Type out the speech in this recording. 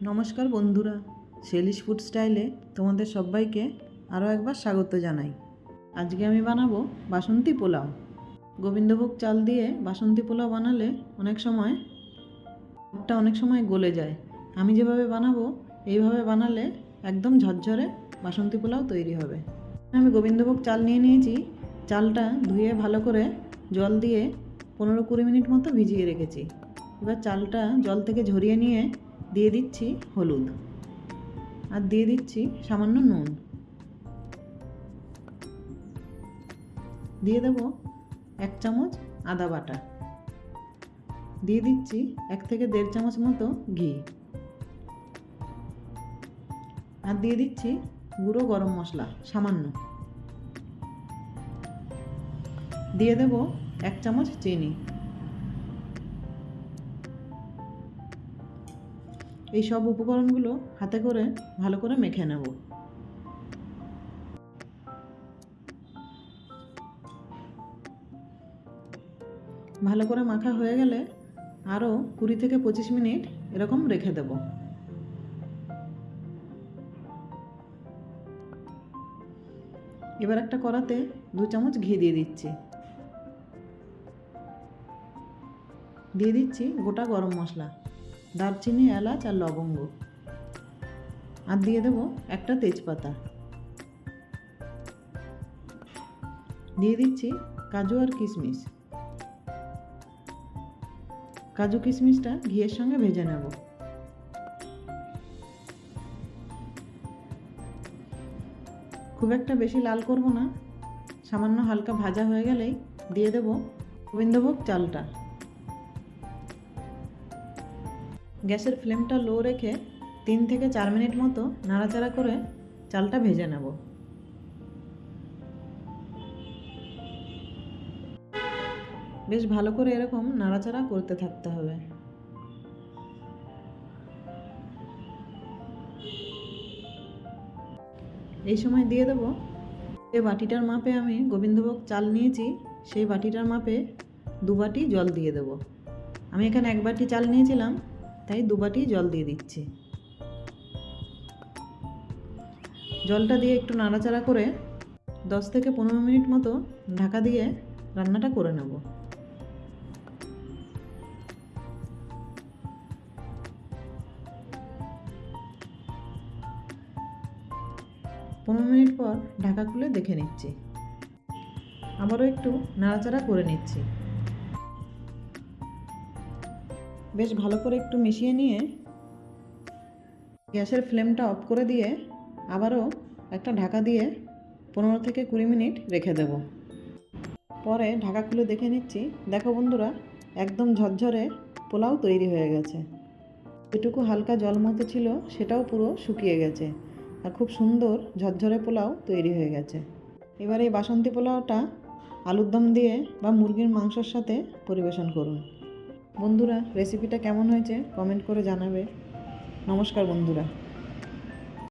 নমস্কার বন্ধুরা, শেলিশ ফুড স্টাইলে তোমাদের সবাইকে আরও একবার স্বাগত জানাই। আজকে আমি বানাবো বাসন্তী পোলাও। গোবিন্দভোগ চাল দিয়ে বাসন্তী পোলাও বানালে অনেক সময় গলে যায়। আমি যেভাবে বানাবো এইভাবে বানালে একদম ঝরঝরে বাসন্তী পোলাও তৈরি হবে। আমি গোবিন্দভোগ চাল নিয়ে নিয়েছি। চালটা ধুয়ে ভালো করে জল দিয়ে 15-20 মিনিট মতো ভিজিয়ে রেখেছি। এবার চালটা জল থেকে ঝরিয়ে নিয়ে দিয়ে দিচ্ছি হলুদ আর দিয়ে দিচ্ছি সামান্য নুন। দিয়ে দেব 1 চামচ আদা বাটা। দিয়ে দিচ্ছি 1 থেকে 1.5 চামচ মতো ঘি। আর দিয়ে দিচ্ছি গুঁড়ো গরম মশলা সামান্য। দিয়ে দেব 1 চামচ চিনি। এই সব উপকরণগুলো হাতে করে ভালো করে মেখে নেব। ভালো করে মাখা হয়ে গেলে আরও 20 থেকে 25 মিনিট এরকম রেখে দেব। এবার একটা কড়াতে 2 চামচ ঘি দিয়ে দিচ্ছি। দিয়ে দিচ্ছি গোটা গরম মশলা, দারচিনি, এলাচ আর লবঙ্গ। আর দিয়ে দেবো একটা তেজপাতা। দিয়ে দিচ্ছি কাজু আর কিশমিশ। কাজু কিশমিশটা ঘিয়ের সঙ্গে ভেজে নেব। খুব একটা বেশি লাল করব না, সামান্য হালকা ভাজা হয়ে গেলেই দিয়ে দেব গোবিন্দভোগ চালটা। গ্যাসের ফ্লেমটা লো রেখে 3 থেকে 4 মিনিট মতো নাড়াচাড়া করে চালটা ভেজে নেব। বেশ ভালো করে এরকম নাড়াচাড়া করতে থাকতে হবে। এই সময় দিয়ে দেব যে বাটিটার মাপে আমি গোবিন্দভোগ চাল নিয়েছি, সেই বাটিটার মাপে 2 বাটি জল দিয়ে দেব। আমি এখানে 1 বাটি চাল নিয়েছিলাম, তাই 2 বাটি জল দিয়ে দিচ্ছি। জলটা দিয়ে একটু নাড়াচাড়া করে 10 থেকে 15 মিনিট মতো ঢাকা দিয়ে রান্নাটা করে নেব। 15 মিনিট পর ঢাকা খুলে দেখে নিচ্ছি। আবারও একটু নাড়াচাড়া করে নিচ্ছি। বেশ ভালো করে একটু মিশিয়ে নিয়ে গ্যাসের ফ্লেমটা অফ করে দিয়ে আবারও একটা ঢাকা দিয়ে 15 থেকে 20 মিনিট রেখে দেব। পরে ঢাকা খুলে দেখে নিচ্ছি। দেখো বন্ধুরা, একদম ঝরঝরে পোলাও তৈরি হয়ে গেছে। যেটুকু হালকা জল মতো ছিল সেটাও পুরো শুকিয়ে গেছে আর খুব সুন্দর ঝরঝরে পোলাও তৈরি হয়ে গেছে। এবার এই বাসন্তী পোলাওটা আলুর দম দিয়ে বা মুরগির মাংসের সাথে পরিবেশন করুন। বন্ধুরা, রেসিপিটা কেমন হয়েছে কমেন্ট করে জানাবে। নমস্কার বন্ধুরা।